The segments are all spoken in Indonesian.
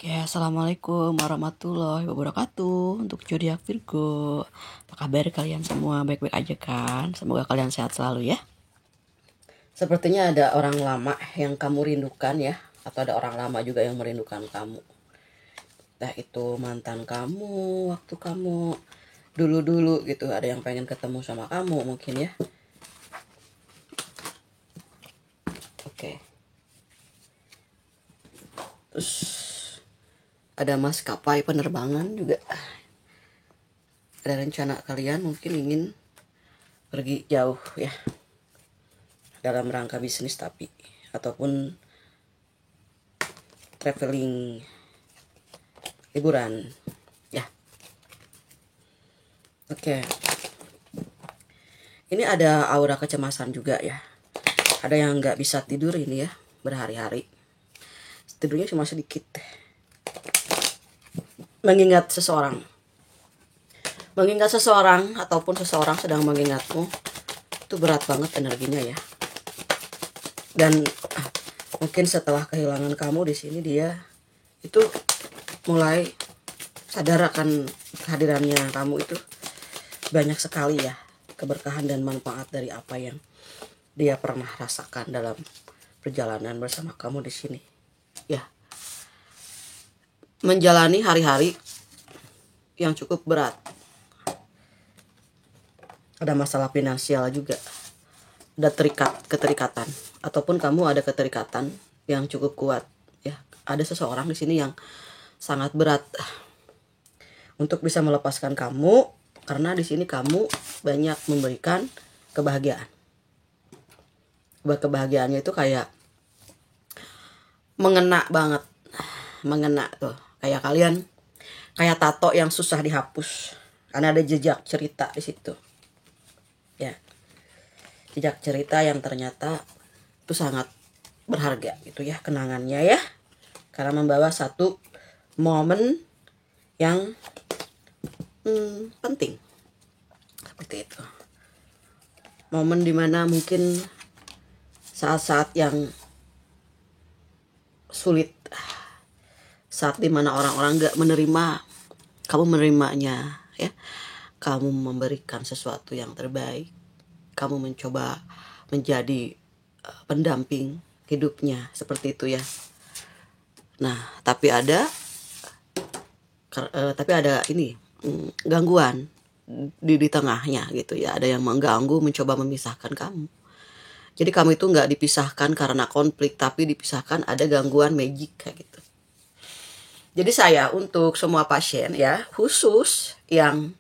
Oke, assalamualaikum warahmatullahi wabarakatuh. Untuk zodiak Virgo, apa kabar kalian semua? Baik-baik aja kan? Semoga kalian sehat selalu ya. Sepertinya ada orang lama yang kamu rindukan ya, atau ada orang lama juga yang merindukan kamu. Entah itu mantan kamu, waktu kamu dulu-dulu gitu, ada yang pengen ketemu sama kamu mungkin ya. Oke. Terus ada maskapai penerbangan juga. Ada rencana kalian mungkin ingin pergi jauh ya, dalam rangka bisnis tapi ataupun traveling, liburan ya. Oke. Ini ada aura kecemasan juga ya. Ada yang nggak bisa tidur ini ya, berhari-hari. Tidurnya cuma sedikit. Mengingat seseorang ataupun seseorang sedang mengingatmu, itu berat banget energinya ya. Dan mungkin setelah kehilangan kamu di sini, dia itu mulai sadar akan kehadirannya kamu itu banyak sekali ya, keberkahan dan manfaat dari apa yang dia pernah rasakan dalam perjalanan bersama kamu di sini ya. Menjalani hari-hari yang cukup berat. Ada masalah finansial juga. Ada keterikatan ataupun kamu ada keterikatan yang cukup kuat ya. Ada seseorang di sini yang sangat berat untuk bisa melepaskan kamu, karena di sini kamu banyak memberikan kebahagiaan. Kebahagiaannya itu kayak mengena banget, mengena tuh. Kayak kalian, kayak tato yang susah dihapus karena ada jejak cerita di situ. Ya. Jejak cerita yang ternyata itu sangat berharga gitu ya, kenangannya ya. Karena membawa satu momen yang penting. Seperti itu. Momen dimana mungkin saat-saat yang sulit, saat dimana orang-orang gak menerima, kamu menerimanya ya. Kamu memberikan sesuatu yang terbaik. Kamu mencoba menjadi pendamping hidupnya, seperti itu ya. Nah, tapi ada ini gangguan di tengahnya gitu ya. Ada yang mengganggu, mencoba memisahkan kamu. Jadi kamu itu nggak dipisahkan karena konflik, tapi dipisahkan ada gangguan magic kayak gitu. Jadi saya untuk semua pasien ya, khusus yang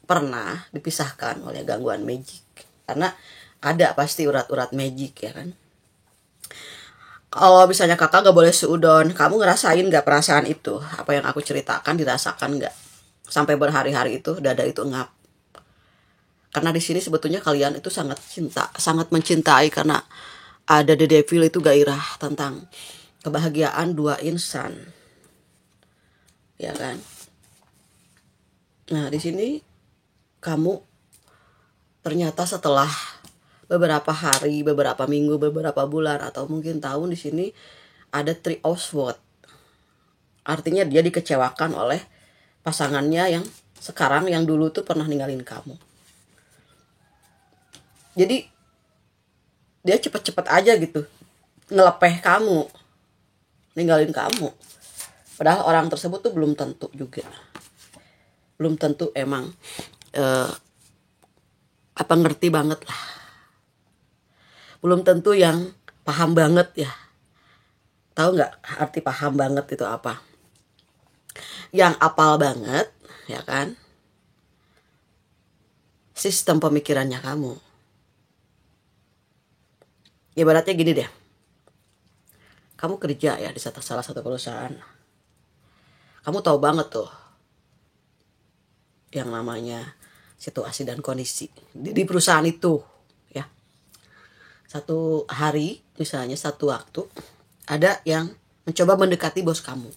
pernah dipisahkan oleh gangguan magic, karena ada pasti urat-urat magic ya kan. Kalau misalnya kakak gak boleh seudon, kamu ngerasain gak perasaan itu? Apa yang aku ceritakan dirasakan gak? Sampai berhari-hari itu dada itu ngap. Karena di sini sebetulnya kalian itu sangat mencintai, karena ada The Devil itu gairah tentang kebahagiaan dua insan. Ya kan? Nah, di sini kamu ternyata setelah beberapa hari, beberapa minggu, beberapa bulan atau mungkin tahun, di sini ada Three of Swords. Artinya dia dikecewakan oleh pasangannya yang sekarang, yang dulu tuh pernah ninggalin kamu. Jadi dia cepet-cepet aja gitu ngelepeh kamu, ninggalin kamu. Padahal orang tersebut tuh belum tentu juga. Belum tentu emang ngerti banget lah. Belum tentu yang paham banget ya. Tahu nggak arti paham banget itu apa? Yang apal banget ya kan, sistem pemikirannya kamu. Ibaratnya gini deh, kamu kerja ya di salah satu perusahaan, kamu tahu banget tuh yang namanya situasi dan kondisi di perusahaan itu ya. Satu hari misalnya, satu waktu ada yang mencoba mendekati bos kamu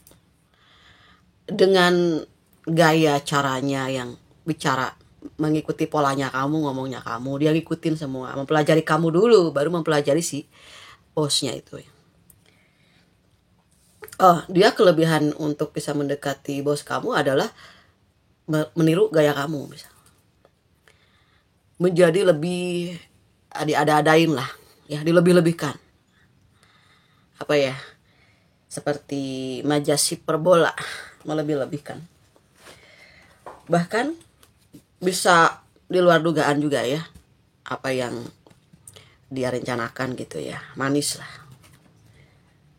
dengan gaya caranya yang bicara mengikuti polanya kamu, ngomongnya kamu, dia ngikutin semua, mempelajari kamu dulu baru mempelajari si bosnya itu ya. Oh, dia kelebihan untuk bisa mendekati bos kamu adalah meniru gaya kamu, bisa menjadi lebih diada-adain lah, ya, dilebih-lebihkan. Apa ya? Seperti majas hiperbola, melebih-lebihkan. Bahkan bisa di luar dugaan juga ya, apa yang dia rencanakan gitu ya, manis lah.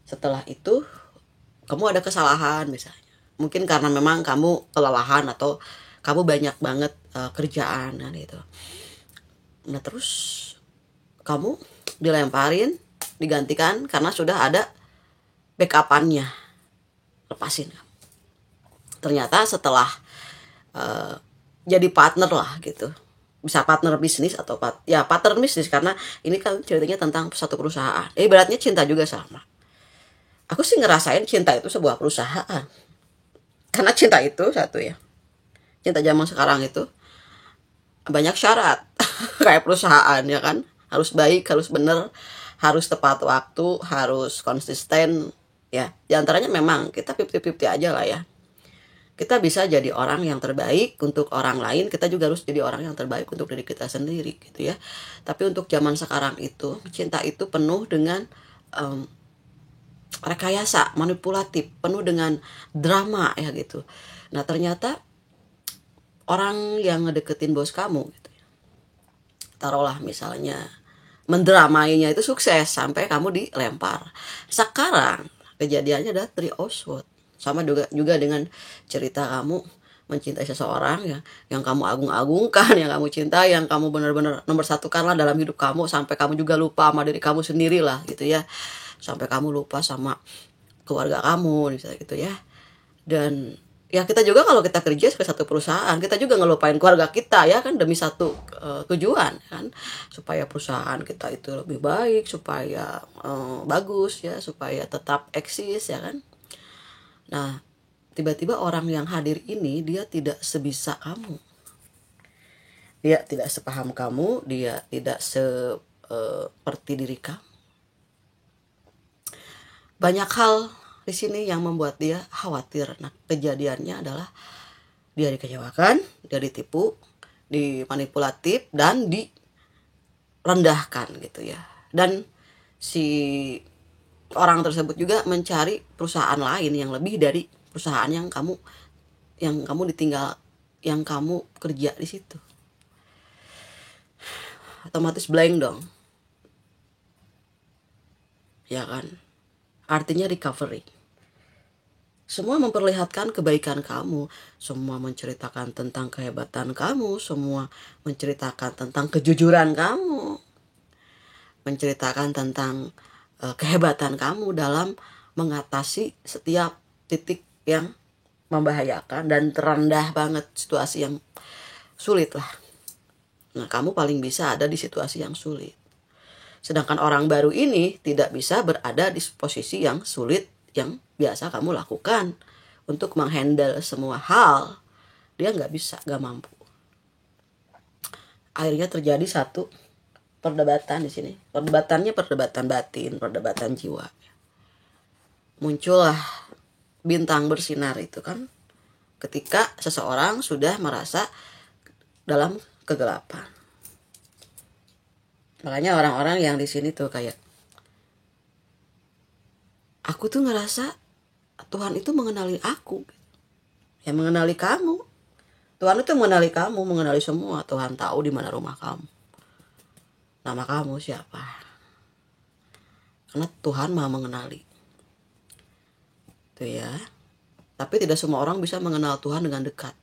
Setelah itu kamu ada kesalahan misalnya, mungkin karena memang kamu kelelahan atau kamu banyak banget kerjaan kan gitu. Nah terus kamu dilemparin, digantikan karena sudah ada backupannya, lepasin. Ternyata setelah jadi partner lah gitu, bisa partner bisnis atau partner bisnis, karena ini kan ceritanya tentang satu perusahaan. Ibaratnya cinta juga sama. Aku sih ngerasain cinta itu sebuah perusahaan, karena cinta itu satu ya, cinta zaman sekarang itu banyak syarat. Kayak perusahaan ya kan, harus baik, harus bener, harus tepat waktu, harus konsisten ya. Di antaranya memang kita 50-50 aja lah ya. Kita bisa jadi orang yang terbaik untuk orang lain, kita juga harus jadi orang yang terbaik untuk diri kita sendiri gitu ya. Tapi untuk zaman sekarang itu, cinta itu penuh dengan rekayasa, manipulatif, penuh dengan drama ya gitu. Nah ternyata orang yang ngedeketin bos kamu gitu, taruhlah misalnya mendramainya itu sukses sampai kamu dilempar. Sekarang kejadiannya adalah Three Oswald. Sama juga dengan cerita kamu mencintai seseorang yang kamu agung-agungkan, yang kamu cintai, yang kamu benar-benar nomor satukan lah dalam hidup kamu, sampai kamu juga lupa sama diri kamu sendiri lah gitu ya, sampai kamu lupa sama keluarga kamu gitu ya. Dan ya kita juga kalau kita kerja sebagai satu perusahaan, kita juga ngelupain keluarga kita ya kan, demi satu tujuan kan, supaya perusahaan kita itu lebih baik, supaya bagus ya, supaya tetap eksis ya kan. Nah tiba-tiba orang yang hadir ini dia tidak sebisa kamu, dia tidak sepaham kamu, dia tidak seperti diri kamu. Banyak hal di sini yang membuat dia khawatir. Nah kejadiannya adalah dia dikecewakan, dia ditipu, dimanipulatif, dan direndahkan gitu ya. Dan si orang tersebut juga mencari perusahaan lain yang lebih dari perusahaan yang kamu ditinggal, yang kamu kerja di situ. Otomatis blank dong, ya kan? Artinya recovery. Semua memperlihatkan kebaikan kamu, semua menceritakan tentang kehebatan kamu, semua menceritakan tentang kejujuran kamu, menceritakan tentang kehebatan kamu dalam mengatasi setiap titik yang membahayakan dan terendah banget, situasi yang sulit lah. Nah kamu paling bisa ada di situasi yang sulit. Sedangkan orang baru ini tidak bisa berada di posisi yang sulit yang biasa kamu lakukan untuk menghandle semua hal. Dia nggak bisa, nggak mampu. Akhirnya terjadi satu perdebatan di sini. Perdebatannya perdebatan batin, perdebatan jiwa. Muncullah bintang bersinar itu kan, ketika seseorang sudah merasa dalam kegelapan. Makanya orang-orang yang di sini tuh kayak, aku tuh ngerasa Tuhan itu mengenali aku, ya mengenali kamu. Tuhan itu mengenali kamu, mengenali semua. Tuhan tahu di mana rumah kamu, nama kamu siapa. Karena Tuhan maha mengenali, tuh ya. Tapi tidak semua orang bisa mengenal Tuhan dengan dekat.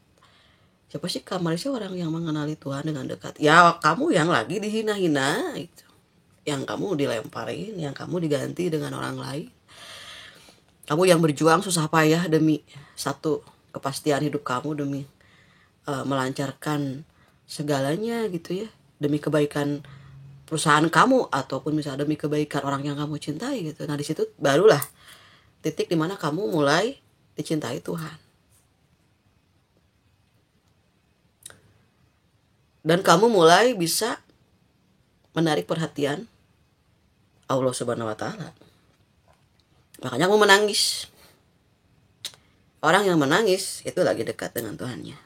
Siapa sih Malaysia orang yang mengenali Tuhan dengan dekat? Ya kamu yang lagi dihina-hina itu, yang kamu dilemparin, yang kamu diganti dengan orang lain. Kamu yang berjuang susah payah demi satu kepastian hidup kamu, demi melancarkan segalanya gitu ya, demi kebaikan perusahaan kamu, ataupun misalnya demi kebaikan orang yang kamu cintai gitu. Nah di situ barulah titik dimana kamu mulai dicintai Tuhan. Dan kamu mulai bisa menarik perhatian Allah Subhanahu wa Ta'ala. Makanya kamu menangis. Orang yang menangis itu lagi dekat dengan Tuhannya.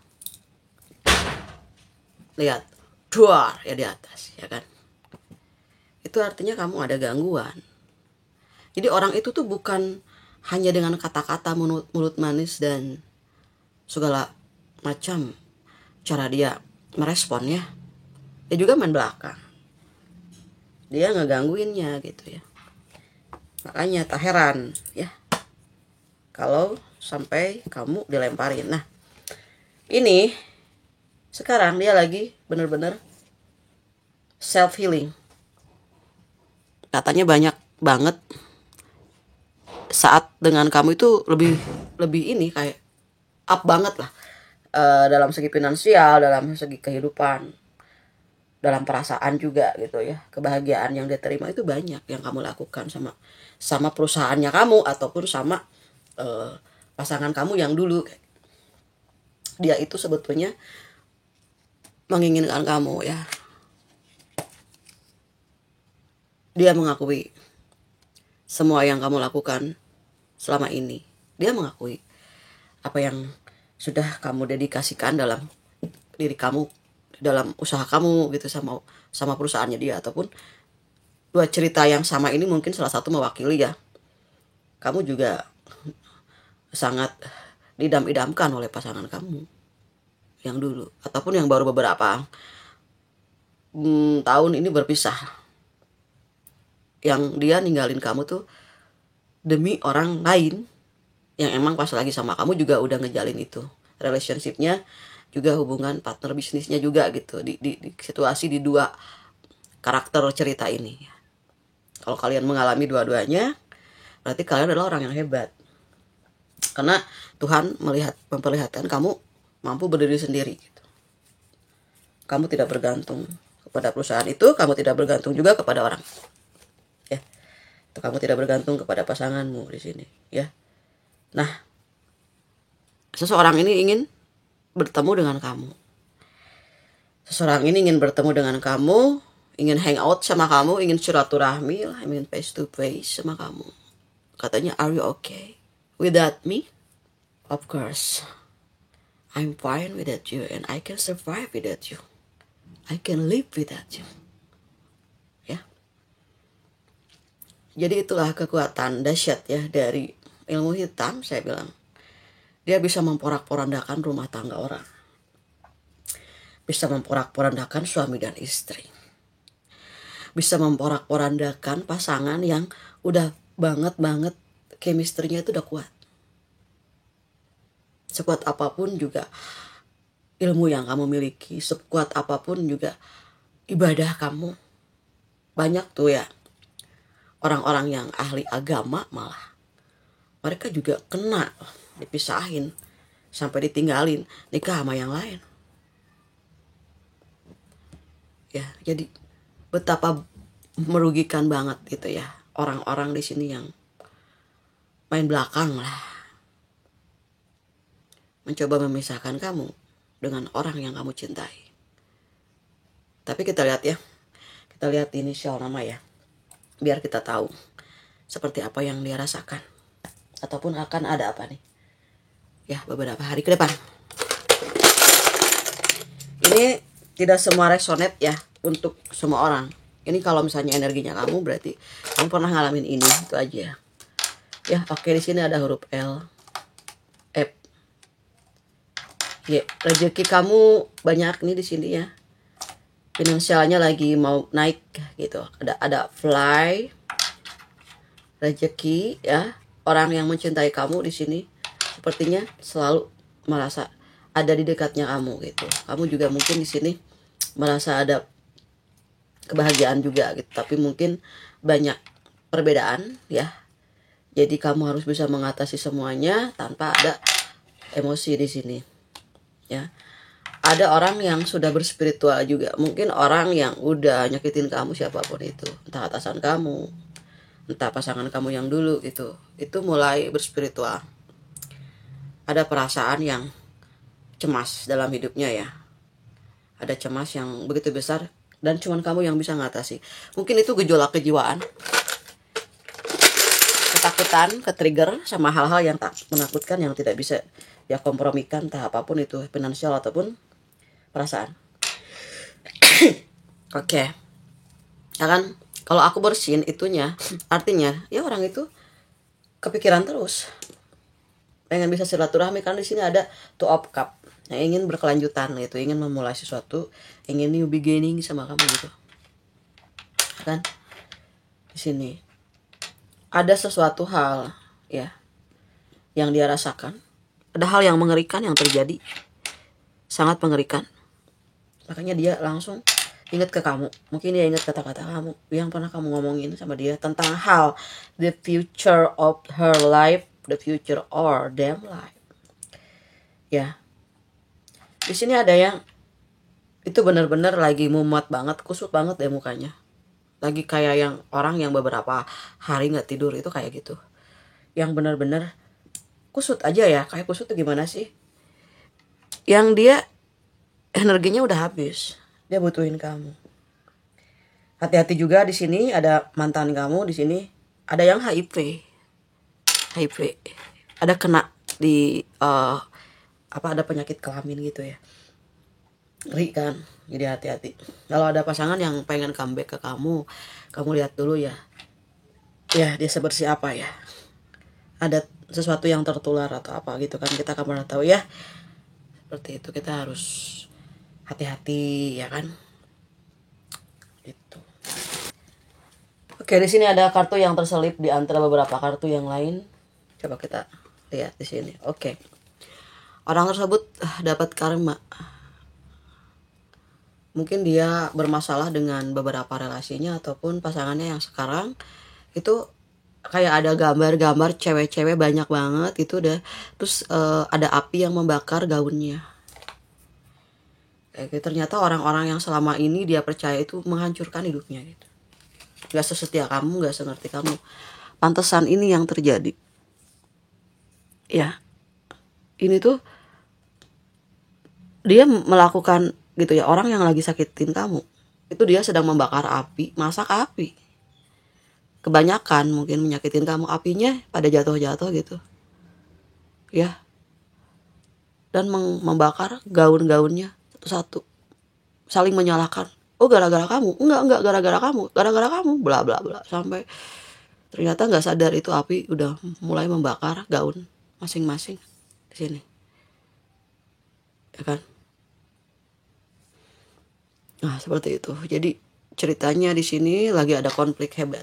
Lihat, duar ya di atas, ya kan? Itu artinya kamu ada gangguan. Jadi orang itu tuh bukan hanya dengan kata-kata mulut manis dan segala macam cara dia meresponnya. Dia juga main belakang. Dia ngegangguinnya gitu ya. Makanya tak heran ya kalau sampai kamu dilemparin. Nah, ini sekarang dia lagi bener-bener self healing. Katanya banyak banget saat dengan kamu itu lebih ini kayak up banget lah, dalam segi finansial, dalam segi kehidupan, dalam perasaan juga gitu ya. Kebahagiaan yang dia terima itu banyak yang kamu lakukan sama perusahaannya kamu ataupun sama pasangan kamu yang dulu. Dia itu sebetulnya menginginkan kamu ya. Dia mengakui semua yang kamu lakukan selama ini. Dia mengakui apa yang sudah kamu dedikasikan dalam diri kamu, dalam usaha kamu gitu sama perusahaannya dia. Ataupun dua cerita yang sama ini mungkin salah satu mewakili ya. Kamu juga sangat didam-idamkan oleh pasangan kamu yang dulu ataupun yang baru beberapa tahun ini berpisah. Yang dia ninggalin kamu tuh demi orang lain yang emang pas lagi sama kamu juga udah ngejalin itu relationshipnya, juga hubungan partner bisnisnya juga gitu di situasi di dua karakter cerita ini. Kalau kalian mengalami dua-duanya, berarti kalian adalah orang yang hebat, karena Tuhan memperlihatkan kamu mampu berdiri sendiri gitu. Kamu tidak bergantung kepada perusahaan itu, kamu tidak bergantung juga kepada orang ya. Kamu tidak bergantung kepada pasanganmu di sini ya. Nah, seseorang ini ingin bertemu dengan kamu. Seseorang ini ingin bertemu dengan kamu, ingin hangout sama kamu, ingin silaturahmi lah, ingin face to face sama kamu. Katanya, are you okay without me? Of course, I'm fine without you and I can survive without you. I can live without you. Ya. Jadi itulah kekuatan dahsyat ya dari ilmu hitam, saya bilang. Dia bisa memporak-porandakan rumah tangga orang. Bisa memporak-porandakan suami dan istri. Bisa memporak-porandakan pasangan yang udah banget chemistry-nya itu udah kuat. Sekuat apapun juga ilmu yang kamu miliki, sekuat apapun juga ibadah kamu. Banyak tuh ya orang-orang yang ahli agama malah mereka juga kena dipisahin sampai ditinggalin nikah sama yang lain. Ya, jadi betapa merugikan banget gitu ya orang-orang di sini yang main belakang lah, mencoba memisahkan kamu dengan orang yang kamu cintai. Tapi kita lihat ya, kita lihat inisial nama ya, biar kita tahu seperti apa yang dia rasakan ataupun akan ada apa nih ya beberapa hari ke depan. Ini tidak semua resonate ya untuk semua orang. Ini kalau misalnya energinya kamu, berarti kamu pernah ngalamin ini, itu aja ya. Oke, di sini ada huruf L, F, Y. Rezeki kamu banyak nih di sini ya. Finansialnya lagi mau naik gitu. Ada fly, rezeki ya. Orang yang mencintai kamu di sini sepertinya selalu merasa ada di dekatnya kamu gitu. Kamu juga mungkin di sini merasa ada kebahagiaan juga gitu, tapi mungkin banyak perbedaan ya. Jadi kamu harus bisa mengatasi semuanya tanpa ada emosi di sini ya. Ada orang yang sudah berspiritual juga, mungkin orang yang udah nyakitin kamu siapapun itu, entah atasan kamu, entah pasangan kamu yang dulu gitu, itu mulai berspiritual. Ada perasaan yang cemas dalam hidupnya ya. Ada cemas yang begitu besar dan cuman kamu yang bisa ngatasi. Mungkin itu gejolak kejiwaan. ketakutan, ke-trigger sama hal-hal yang tak menakutkan, yang tidak bisa ya kompromikan, entah apapun itu, finansial ataupun perasaan. Oke. Ya kan, kalau aku bersihin itunya, artinya ya orang itu kepikiran terus, pengen bisa silaturahmi, kan di sini ada two of cup, yang ingin berkelanjutan gitu, ingin memulai sesuatu, ingin new beginning sama kamu gitu. Kan di sini ada sesuatu hal ya yang dia rasakan, ada hal yang mengerikan yang terjadi, sangat mengerikan. Makanya dia langsung ingat ke kamu. Mungkin dia ingat kata-kata kamu yang pernah kamu ngomongin sama dia tentang hal the future of her life, the future or damn life. Ya, di sini ada yang itu benar-benar lagi mumet banget, kusut banget deh mukanya. Lagi kayak yang orang yang beberapa hari nggak tidur itu kayak gitu. Yang benar-benar kusut aja ya. Kayak kusut tuh gimana sih? Yang dia energinya udah habis. Dia butuhin kamu. Hati-hati juga di sini ada mantan kamu di sini. Ada yang HIV. Ada kena di ada penyakit kelamin gitu ya. Ngeri kan? Jadi hati-hati. Kalau ada pasangan yang pengen comeback ke kamu lihat dulu ya. Ya, dia sebersih apa ya. Ada sesuatu yang tertular atau apa gitu kan, kita kan pernah tahu ya. Seperti itu, kita harus hati-hati ya kan. Itu. Oke, di sini ada kartu yang terselip di antara beberapa kartu yang lain. Coba kita lihat di sini. Oke. Orang tersebut dapat karma. Mungkin dia bermasalah dengan beberapa relasinya ataupun pasangannya yang sekarang itu kayak ada gambar-gambar cewek-cewek banyak banget itu udah, terus ada api yang membakar gaunnya. Kayak gitu. Ternyata orang-orang yang selama ini dia percaya itu menghancurkan hidupnya gitu. Gak sesetia kamu, gak sengerti kamu. Pantesan ini yang terjadi. Ya, ini tuh dia melakukan gitu ya, orang yang lagi sakitin kamu itu dia sedang membakar api, masak api. Kebanyakan mungkin menyakitin kamu, apinya pada jatuh-jatuh gitu ya, dan membakar gaun-gaunnya satu-satu, saling menyalahkan. Oh gara-gara kamu, enggak gara-gara kamu, bla bla bla, sampai ternyata nggak sadar itu api udah mulai membakar gaun masing-masing di sini ya kan. Nah, seperti itu. Jadi ceritanya di sini lagi ada konflik hebat.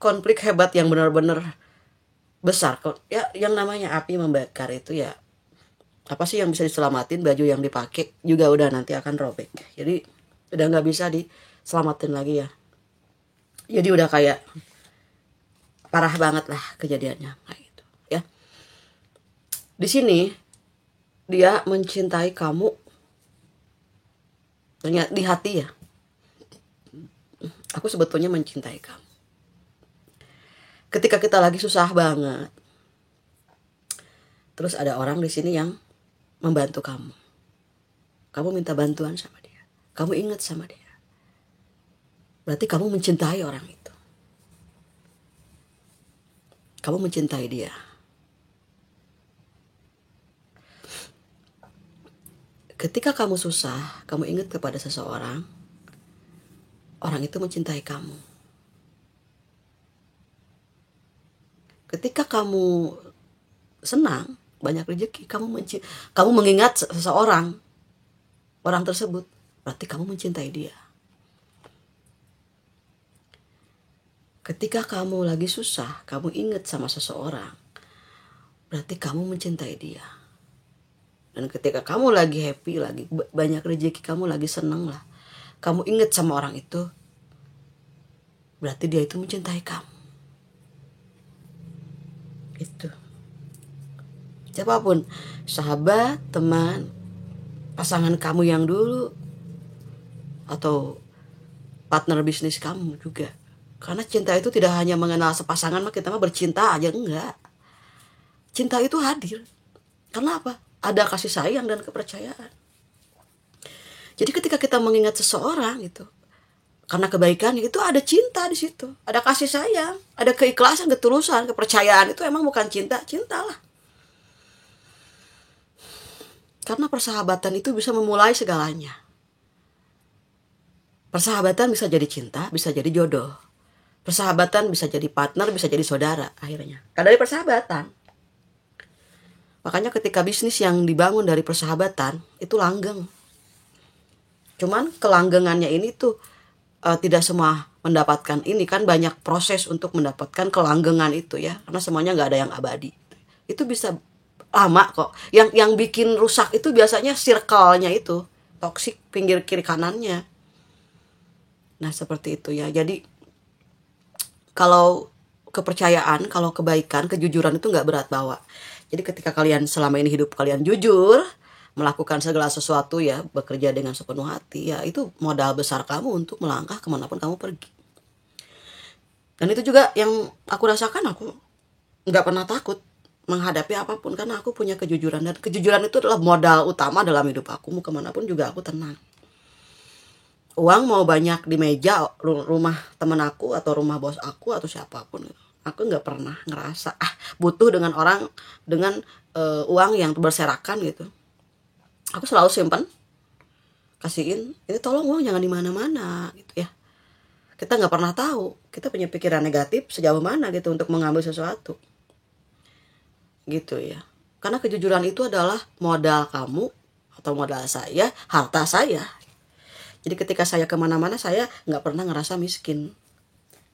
Konflik hebat yang benar-benar besar. Ya, yang namanya api membakar itu ya, apa sih yang bisa diselamatin? Baju yang dipakai juga udah nanti akan robek. Jadi udah nggak bisa diselamatin lagi ya. Jadi udah kayak parah banget lah kejadiannya kayak gitu ya. Di sini dia mencintai kamu. Ternyata di hati ya, aku sebetulnya mencintai kamu. Ketika kita lagi susah banget, terus ada orang di sini yang membantu kamu. Kamu minta bantuan sama dia, kamu ingat sama dia. Berarti kamu mencintai orang itu. Kamu mencintai dia. Ketika kamu susah, kamu ingat kepada seseorang, orang itu mencintai kamu. Ketika kamu senang, banyak rezeki, kamu mengingat seseorang, orang tersebut, berarti kamu mencintai dia. Ketika kamu lagi susah, kamu ingat sama seseorang, berarti kamu mencintai dia. Dan ketika kamu lagi happy, lagi banyak rezeki, kamu lagi seneng lah, kamu ingat sama orang itu, berarti dia itu mencintai kamu. Itu. Siapapun, sahabat, teman, pasangan kamu yang dulu, atau partner bisnis kamu juga. Karena cinta itu tidak hanya mengenal sepasangan, kita mah bercinta aja, enggak. Cinta itu hadir. Karena apa? Ada kasih sayang dan kepercayaan. Jadi ketika kita mengingat seseorang itu, Karena kebaikan itu ada cinta di situ, ada kasih sayang, ada keikhlasan, ketulusan, kepercayaan. Itu emang bukan cinta, cintalah. Karena persahabatan itu bisa memulai segalanya. Persahabatan bisa jadi cinta, bisa jadi jodoh. Persahabatan bisa jadi partner, bisa jadi saudara akhirnya. Karena dari persahabatan. Makanya ketika bisnis yang dibangun dari persahabatan itu langgeng. Cuman kelanggengannya ini tuh tidak semua mendapatkan ini, kan banyak proses untuk mendapatkan kelanggengan itu ya, karena semuanya nggak ada yang abadi. Itu bisa lama kok. Yang bikin rusak itu biasanya circle-nya itu toksik, pinggir kiri kanannya. Nah seperti itu ya. Jadi kalau kepercayaan, kalau kebaikan, kejujuran itu nggak berat bawa. Jadi ketika kalian selama ini hidup kalian jujur, melakukan segala sesuatu ya, bekerja dengan sepenuh hati ya, itu modal besar kamu untuk melangkah kemanapun kamu pergi. Dan itu juga yang aku rasakan, aku nggak pernah takut menghadapi apapun karena aku punya kejujuran, dan kejujuran itu adalah modal utama dalam hidup aku. Mau kemanapun juga aku tenang. Uang mau banyak di meja rumah temen aku atau rumah bos aku atau siapapun, aku nggak pernah ngerasa butuh dengan orang dengan uang yang berserakan gitu. Aku selalu simpan, kasihin, ini tolong uang jangan di mana-mana gitu ya. Kita nggak pernah tahu, kita punya pikiran negatif sejauh mana gitu untuk mengambil sesuatu. Gitu ya. Karena kejujuran itu adalah modal kamu atau modal saya, harta saya. Jadi ketika saya kemana-mana saya nggak pernah ngerasa miskin.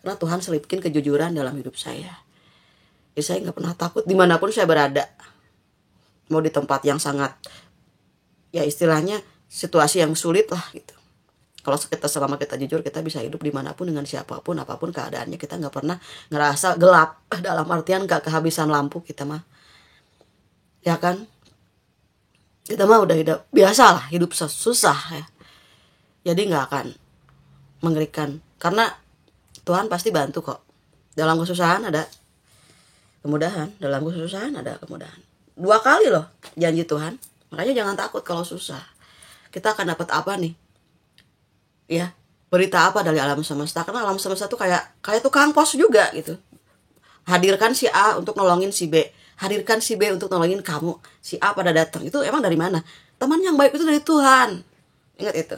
Karena Tuhan selipkin kejujuran dalam hidup saya. Jadi saya nggak pernah takut dimanapun saya berada. Mau di tempat yang sangat ya istilahnya situasi yang sulit lah gitu. Kalau kita selama kita jujur, kita bisa hidup dimanapun dengan siapapun, apapun keadaannya. Kita nggak pernah ngerasa gelap, dalam artian gak kehabisan lampu kita mah, ya kan? Kita mah udah hidup biasa lah, hidup susah ya. Jadi nggak akan mengerikan, karena Tuhan pasti bantu kok. Dalam kesusahan ada kemudahan, dalam kesusahan ada kemudahan. 2 kali loh janji Tuhan. Makanya jangan takut kalau susah. Kita akan dapat apa nih? Ya, berita apa dari alam semesta? Karena alam semesta tuh kayak tukang pos juga gitu. Hadirkan si A untuk nolongin si B. Hadirkan si B untuk nolongin kamu. Si A pada datang. Itu emang dari mana? Teman yang baik itu dari Tuhan. Ingat itu.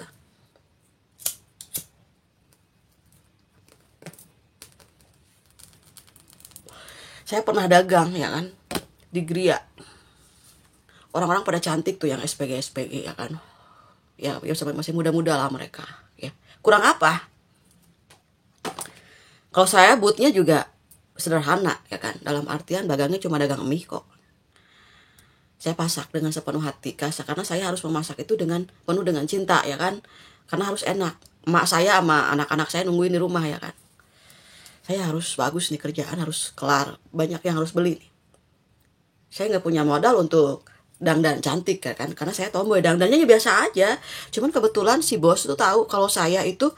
Saya pernah dagang ya kan, di Gria. Orang-orang pada cantik tuh yang SPG ya kan. Ya masih muda-muda lah mereka ya. Kurang apa? Kalau saya bootnya juga sederhana ya kan. Dalam artian dagangnya cuma dagang mie kok. Saya pasak dengan sepenuh hati karena saya harus memasak itu penuh dengan cinta ya kan. Karena harus enak. Emak saya sama anak-anak saya nungguin di rumah ya kan. Saya harus bagus nih kerjaan, harus kelar. Banyak yang harus beli nih. Saya nggak punya modal untuk dandan cantik ya kan, karena saya tomboy, dandannya biasa aja. Cuman kebetulan si bos tuh tahu kalau saya itu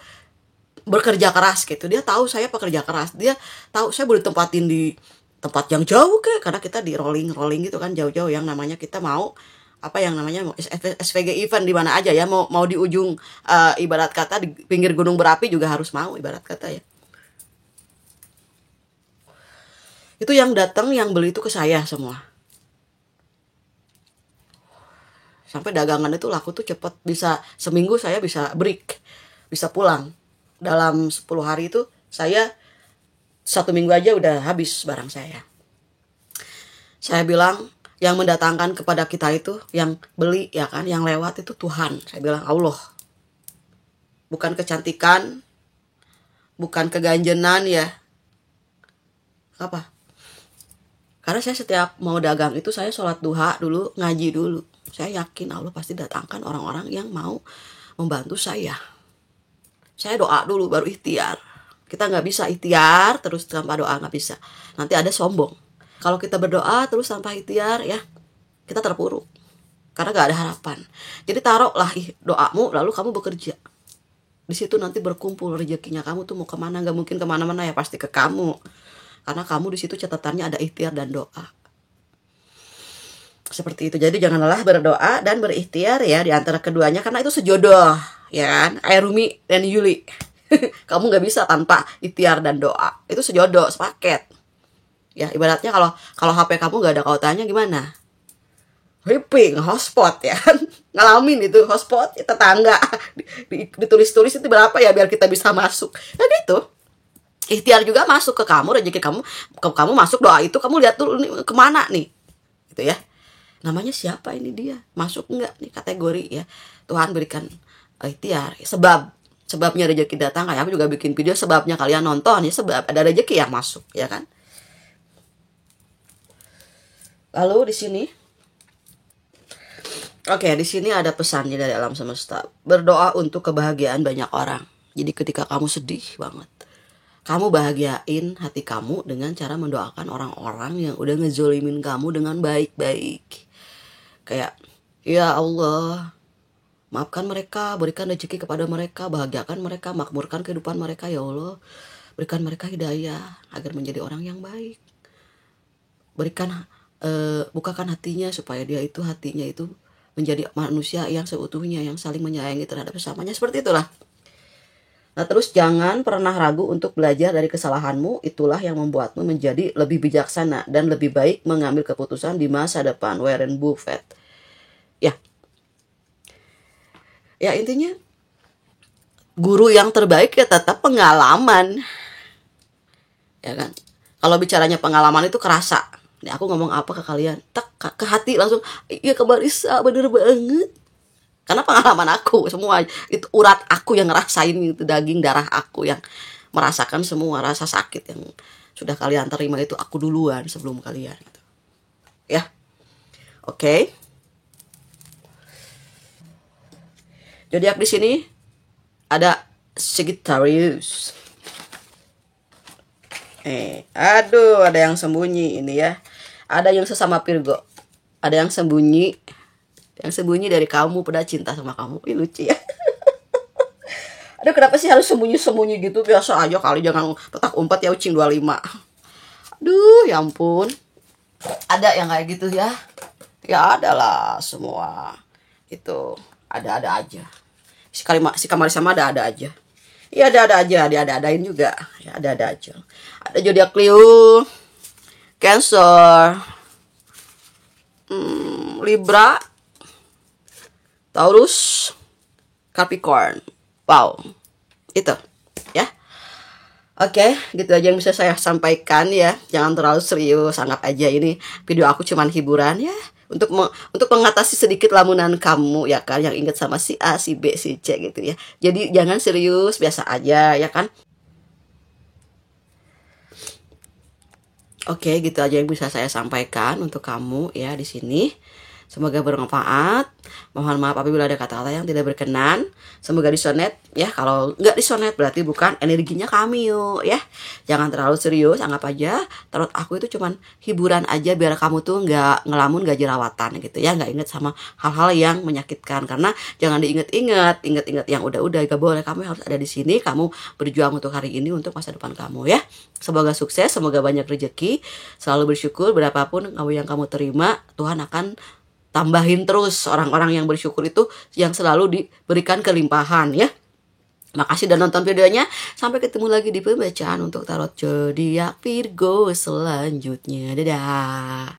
bekerja keras gitu. Dia tahu saya pekerja keras. Dia tahu saya boleh tempatin di tempat yang jauh karena kita di rolling gitu kan, jauh-jauh yang namanya kita mau yang namanya SVG event di mana aja ya, mau di ujung ibarat kata di pinggir gunung berapi juga harus mau ibarat kata ya. Itu yang datang yang beli itu ke saya semua. Sampai dagangan itu laku tuh cepet, bisa seminggu saya bisa break, bisa pulang. Dalam 10 hari itu saya 1 minggu aja udah habis barang saya. Saya bilang yang mendatangkan kepada kita itu, yang beli ya kan, yang lewat itu Tuhan. Saya bilang Allah. Bukan kecantikan, bukan keganjenan ya. Apa? Karena saya setiap mau dagang itu saya sholat duha dulu, ngaji dulu. Saya yakin Allah pasti datangkan orang-orang yang mau membantu saya. Saya doa dulu baru ikhtiar. Kita nggak bisa ikhtiar terus tanpa doa, nggak bisa. Nanti ada sombong. Kalau kita berdoa terus tanpa ikhtiar ya kita terpuruk. Karena nggak ada harapan. Jadi taruhlah doamu lalu kamu bekerja. Di situ nanti berkumpul rezekinya. Kamu tuh mau kemana? Nggak mungkin kemana-mana ya, pasti ke kamu. Karena kamu di situ catatannya ada ikhtiar dan doa. Seperti itu. Jadi jangan lelah berdoa dan berikhtiar ya di antara keduanya, karena itu sejodoh ya kan. Airumi dan Yuli. Kamu nggak bisa tanpa ikhtiar dan doa. Itu sejodoh, sepaket. Ya, ibaratnya kalau kalau HP kamu nggak ada kautannya gimana? Ripping, hotspot ya kan? Ngalamin itu hotspot, ya, tetangga. Ditulis-tulis itu berapa ya biar kita bisa masuk. Nah gitu. Ikhtiar juga masuk ke kamu, rezeki kamu, kamu masuk doa itu, kamu lihat dulu nih, kemana nih. Gitu ya. Namanya siapa ini dia? Masuk enggak nih kategori ya. Tuhan berikan ikhtiar. Sebabnya rezeki datang, kayak aku juga bikin video sebabnya kalian nonton ya, sebab ada rezeki yang masuk ya kan. Lalu di sini, oke, di sini ada pesannya dari alam semesta. Berdoa untuk kebahagiaan banyak orang. Jadi ketika kamu sedih banget, kamu bahagiain hati kamu dengan cara mendoakan orang-orang yang udah ngezolimin kamu dengan baik-baik. Kayak, ya Allah, maafkan mereka, berikan rezeki kepada mereka, bahagiakan mereka, makmurkan kehidupan mereka ya Allah. Berikan mereka hidayah agar menjadi orang yang baik. Berikan, bukakan hatinya supaya dia itu hatinya itu menjadi manusia yang seutuhnya, yang saling menyayangi terhadap sesamanya. Seperti itulah. Nah terus jangan pernah ragu untuk belajar dari kesalahanmu. Itulah yang membuatmu menjadi lebih bijaksana dan lebih baik mengambil keputusan di masa depan. Warren Buffett. Ya intinya guru yang terbaik ya tetap pengalaman. Ya kan? Kalau bicaranya pengalaman itu kerasa. Nih aku ngomong apa ke kalian, tak ke hati langsung. Iya Kak Marissa, bener banget. Karena pengalaman aku semua itu, urat aku yang ngerasain itu, daging darah aku yang merasakan semua rasa sakit yang sudah kalian terima itu aku duluan sebelum kalian gitu. Ya. Oke. Zodiak di sini ada Sagittarius. Aduh, ada yang sembunyi ini ya. Ada yang sesama Virgo. Ada yang sembunyi. Yang sembunyi dari kamu pada cinta sama kamu. Ih lucu ya. Aduh, kenapa sih harus sembunyi-sembunyi gitu? Biasa aja kali, jangan petak umpat ya ucing 25. Aduh, ya ampun. Ada yang kayak gitu ya. Ya ada lah semua. Itu ada-ada aja. Si Kamari sama ada-ada aja. Iya ada-ada aja, dia ada-adain juga. Ya ada-ada aja. Ada zodiak Leo, Cancer, Libra, Taurus, Capricorn. Wow. Itu ya. Oke, gitu aja yang bisa saya sampaikan ya. Jangan terlalu serius, anggap aja ini video aku cuman hiburan ya. Untuk mengatasi sedikit lamunan kamu ya kan, yang inget sama si A, si B, si C gitu ya. Jadi jangan serius, biasa aja ya kan. Oke, gitu aja yang bisa saya sampaikan untuk kamu ya di sini. Semoga bermanfaat. Mohon maaf apabila ada kata-kata yang tidak berkenan. Semoga disonet ya. Kalau nggak disonet berarti bukan energinya kami yuk ya. Jangan terlalu serius. Anggap aja tarot aku itu cuman hiburan aja biar kamu tuh nggak ngelamun, nggak jerawatan gitu ya. Nggak inget sama hal-hal yang menyakitkan. Karena jangan diinget-inget. Inget-inget yang udah-udah. Gak boleh. Kamu harus ada di sini. Kamu berjuang untuk hari ini, untuk masa depan kamu ya. Semoga sukses. Semoga banyak rezeki. Selalu bersyukur. Berapapun yang kamu terima, Tuhan akan tambahin terus orang-orang yang bersyukur itu, yang selalu diberikan kelimpahan ya. Makasih udah nonton videonya. Sampai ketemu lagi di pembacaan untuk tarot zodiak Virgo selanjutnya. Dadah.